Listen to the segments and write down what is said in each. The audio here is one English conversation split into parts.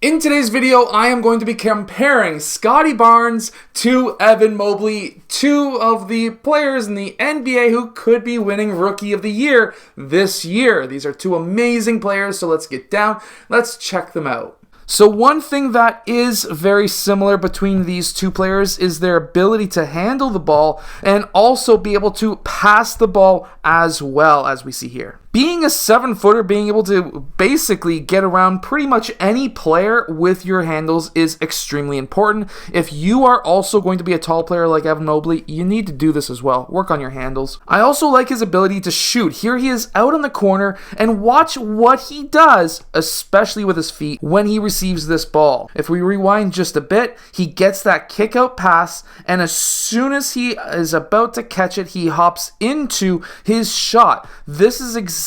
In today's video, I am going to be comparing Scottie Barnes to Evan Mobley, two of the players in the NBA who could be winning Rookie of the Year this year. These are two amazing players, so let's get down. Let's check them out. So one thing that is very similar between these two players is their ability to handle the ball and also be able to pass the ball as well, as we see here. Being a 7-footer, being able to basically get around pretty much any player with your handles is extremely important. If you are also going to be a tall player like Evan Mobley, you need to do this as well. Work on your handles. I also like his ability to shoot. Here he is out on the corner, and watch what he does, especially with his feet, when he receives this ball. If we rewind just a bit, he gets that kick out pass, and as soon as he is about to catch it, he hops into his shot. This is exactly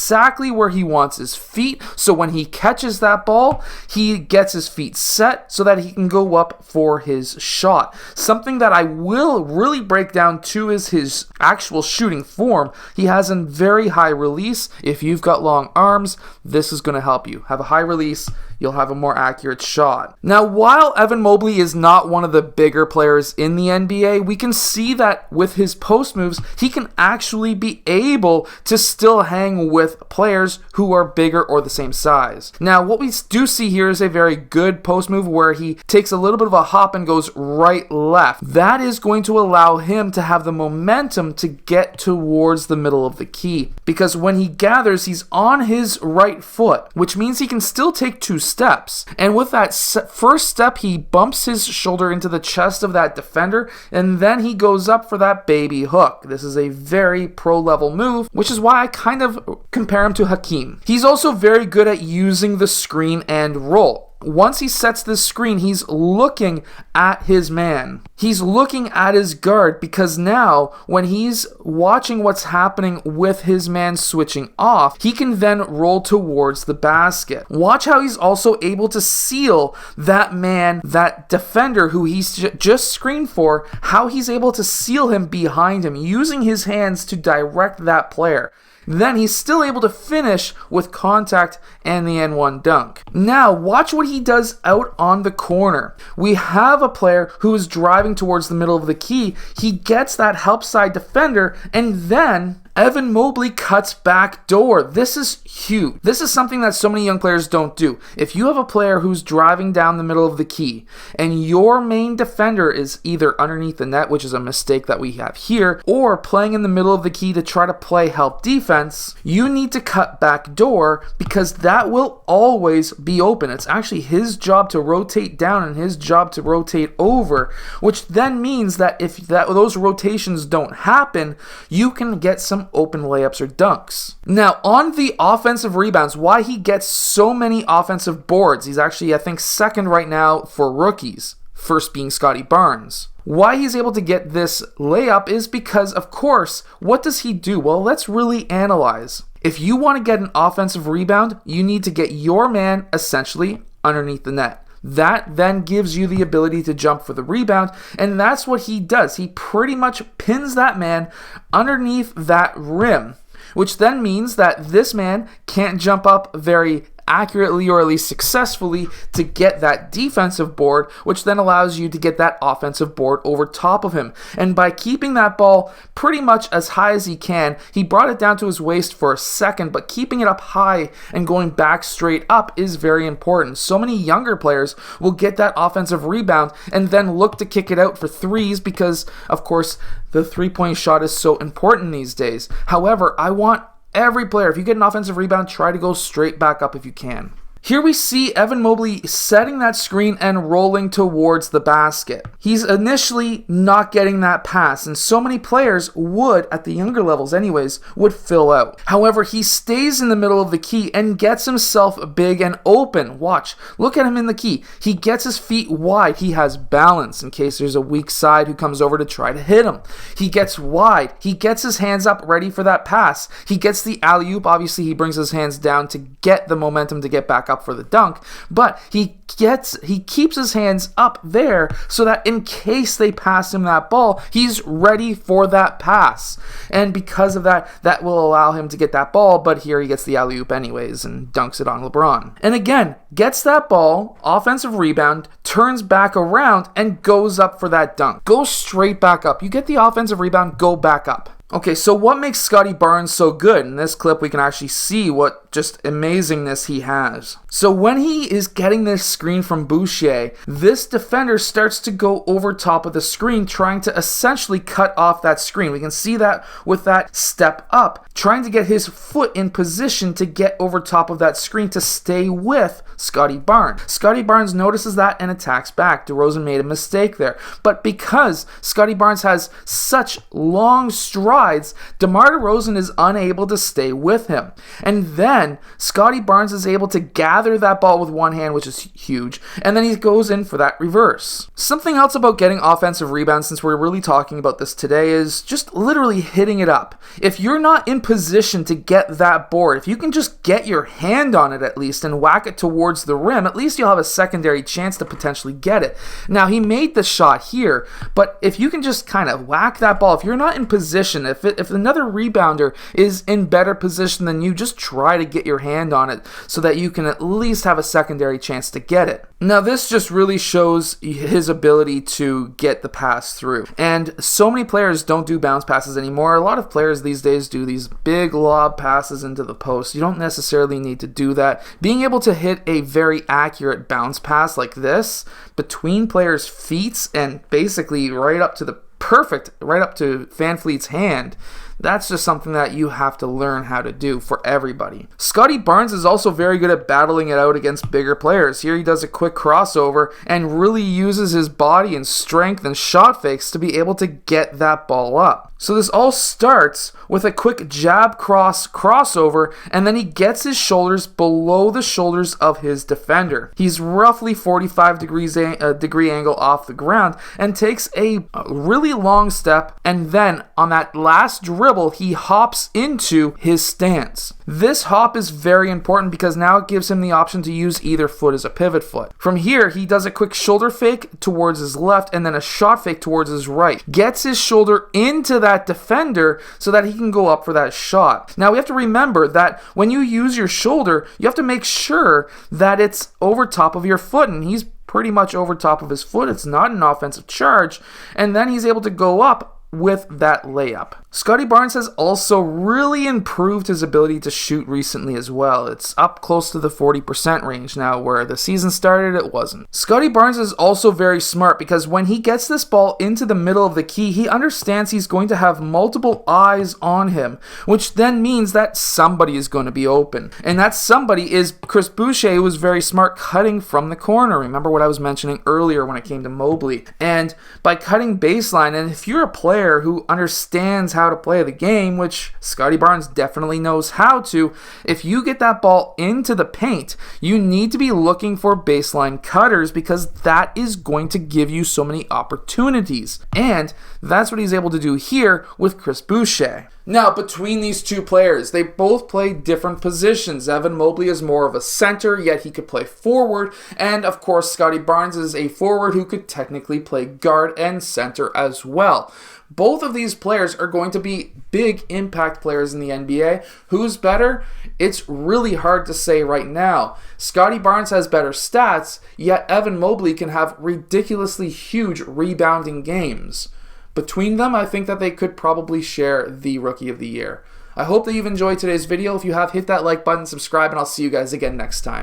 where he wants his feet, so when he catches that ball, he gets his feet set so that he can go up for his shot. Something that I will really break down too is his actual shooting form. He has a very high release. If you've got long arms, this is going to help you. Have a high release, you'll have a more accurate shot. Now, while Evan Mobley is not one of the bigger players in the NBA, we can see that with his post moves, he can actually be able to still hang with players who are bigger or the same size. Now, what we do see here is a very good post move where he takes a little bit of a hop and goes right-left. That is going to allow him to have the momentum to get towards the middle of the key, because when he gathers, he's on his right foot, which means he can still take two steps. And with that first step, he bumps his shoulder into the chest of that defender, and then he goes up for that baby hook. This is a very pro-level move, which is why I kind of compare him to Hakeem. He's also very good at using the screen and roll. Once he sets this screen, he's looking at his man. He's looking at his guard, because now when he's watching what's happening with his man switching off, he can then roll towards the basket. Watch how he's also able to seal that man, that defender who he's just screened for, how he's able to seal him behind him, using his hands to direct that player. Then he's still able to finish with contact and the N1 dunk. Now, watch what he does out on the corner. We have a player who is driving towards the middle of the key. He gets that help side defender, and then Evan Mobley cuts back door. This is huge. This is something that so many young players don't do. If you have a player who's driving down the middle of the key and your main defender is either underneath the net, which is a mistake that we have here, or playing in the middle of the key to try to play help defense, you need to cut back door, because that will always be open. It's actually his job to rotate down and his job to rotate over, which then means that if those rotations don't happen, you can get some open layups or dunks. Now, on the offensive rebounds, why he gets so many offensive boards, he's actually, I think, second right now for rookies, first being Scottie Barnes. Why he's able to get this layup is because, of course, what does he do? Well, let's really analyze. If you want to get an offensive rebound, you need to get your man essentially underneath the net. That then gives you the ability to jump for the rebound, and that's what he does. He pretty much pins that man underneath that rim, which then means that this man can't jump up very accurately, or at least successfully, to get that defensive board, which then allows you to get that offensive board over top of him. And by keeping that ball pretty much as high as he can, he brought it down to his waist for a second, but keeping it up high and going back straight up is very important. So many younger players will get that offensive rebound and then look to kick it out for threes, because, of course, the three-point shot is so important these days. However, I want every player, if you get an offensive rebound, try to go straight back up if you can. Here we see Evan Mobley setting that screen and rolling towards the basket. He's initially not getting that pass, and so many players would, at the younger levels anyways, would fill out. However, he stays in the middle of the key and gets himself big and open. Watch, look at him in the key. He gets his feet wide. He has balance in case there's a weak side who comes over to try to hit him. He gets wide. He gets his hands up ready for that pass. He gets the alley-oop. Obviously, he brings his hands down to get the momentum to get back up up for the dunk, but he keeps his hands up there so that in case they pass him that ball, he's ready for that pass. And because of that, that will allow him to get that ball, but here he gets the alley-oop anyways and dunks it on LeBron. And again, gets that ball, offensive rebound, turns back around, and goes up for that dunk. Go straight back up. You get the offensive rebound, go back up. Okay, so what makes Scottie Barnes so good? In this clip, we can actually see what just amazingness he has. So when he is getting this screen from Boucher, this defender starts to go over top of the screen, trying to essentially cut off that screen. We can see that with that step up, trying to get his foot in position to get over top of that screen to stay with Scottie Barnes. Scottie Barnes notices that and attacks back. DeRozan made a mistake there. But because Scottie Barnes has such long strides, DeMar DeRozan is unable to stay with him. And then Scottie Barnes is able to gather that ball with one hand, which is huge, and then he goes in for that reverse. Something else about getting offensive rebounds, since we're really talking about this today, is just literally hitting it up. If you're not in position to get that board, if you can just get your hand on it at least and whack it towards the rim, at least you'll have a secondary chance to potentially get it. Now, he made the shot here, but if you can just kind of whack that ball, if you're not in position, if another rebounder is in better position than you, just try to get your hand on it so that you can at least have a secondary chance to get it. Now, this just really shows his ability to get the pass through. And so many players don't do bounce passes anymore. A lot of players these days do these big lob passes into the post. You don't necessarily need to do that. Being able to hit a very accurate bounce pass like this between players' feet and basically right up to VanVleet's hand, that's just something that you have to learn how to do for everybody. Scottie Barnes is also very good at battling it out against bigger players. Here he does a quick crossover and really uses his body and strength and shot fakes to be able to get that ball up. So this all starts with a quick jab crossover, and then he gets his shoulders below the shoulders of his defender. He's roughly 45 degree angle off the ground and takes a really long step, and then on that last dribble, he hops into his stance. This hop is very important because now it gives him the option to use either foot as a pivot foot. From here, he does a quick shoulder fake towards his left and then a shot fake towards his right. Gets his shoulder into that defender so that he can go up for that shot. Now, we have to remember that when you use your shoulder, you have to make sure that it's over top of your foot, and he's pretty much over top of his foot. It's not an offensive charge, and then he's able to go up with that layup. Scottie Barnes has also really improved his ability to shoot recently as well. It's up close to the 40% range now, where the season started it wasn't. Scottie Barnes is also very smart because when he gets this ball into the middle of the key, he understands he's going to have multiple eyes on him, which then means that somebody is going to be open. And that somebody is Chris Boucher, who was very smart cutting from the corner. Remember what I was mentioning earlier when it came to Mobley. And by cutting baseline, and if you're a player who understands how to play the game, which Scottie Barnes definitely knows how to, if you get that ball into the paint, you need to be looking for baseline cutters because that is going to give you so many opportunities. And that's what he's able to do here with Chris Boucher. Now, between these two players, they both play different positions. Evan Mobley is more of a center, yet he could play forward. And, of course, Scottie Barnes is a forward who could technically play guard and center as well. Both of these players are going to be big impact players in the NBA. Who's better? It's really hard to say right now. Scottie Barnes has better stats, yet Evan Mobley can have ridiculously huge rebounding games. Between them, I think that they could probably share the Rookie of the Year. I hope that you've enjoyed today's video. If you have, hit that like button, subscribe, and I'll see you guys again next time.